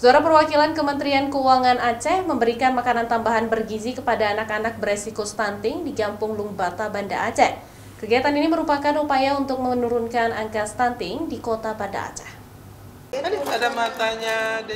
Saudara, perwakilan Kementerian Keuangan Aceh memberikan makanan tambahan bergizi kepada anak-anak beresiko stunting di Kampung Lungbata, Banda Aceh. Kegiatan ini merupakan upaya untuk menurunkan angka stunting di kota Banda Aceh.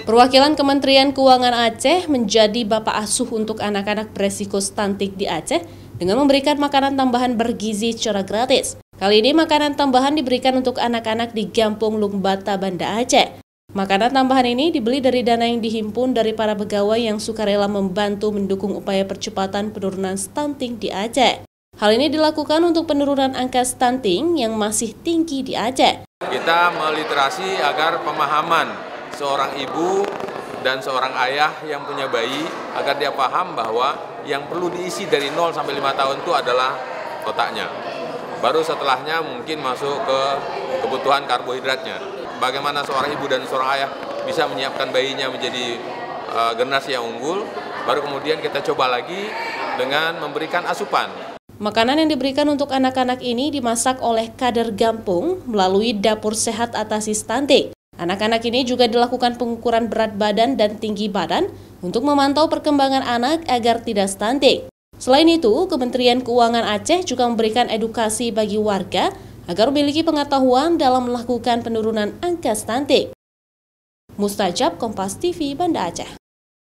Perwakilan Kementerian Keuangan Aceh menjadi bapak asuh untuk anak-anak beresiko stunting di Aceh dengan memberikan makanan tambahan bergizi secara gratis. Kali ini makanan tambahan diberikan untuk anak-anak di Kampung Lungbata, Banda Aceh. Makanan tambahan ini dibeli dari dana yang dihimpun dari para pegawai yang sukarela membantu mendukung upaya percepatan penurunan stunting di Aceh. Hal ini dilakukan untuk penurunan angka stunting yang masih tinggi di Aceh. Kita meliterasi agar pemahaman seorang ibu dan seorang ayah yang punya bayi agar dia paham bahwa yang perlu diisi dari 0 sampai 5 tahun itu adalah otaknya. Baru setelahnya mungkin masuk ke kebutuhan karbohidratnya. Bagaimana seorang ibu dan seorang ayah bisa menyiapkan bayinya menjadi generasi yang unggul, baru kemudian kita coba lagi dengan memberikan asupan. Makanan yang diberikan untuk anak-anak ini dimasak oleh kader Gampung melalui dapur sehat atasi stunting. Anak-anak ini juga dilakukan pengukuran berat badan dan tinggi badan untuk memantau perkembangan anak agar tidak stunting. Selain itu, Kementerian Keuangan Aceh juga memberikan edukasi bagi warga agar memiliki pengetahuan dalam melakukan penurunan angka stunting. Mustajab, Kompas TV, Banda Aceh.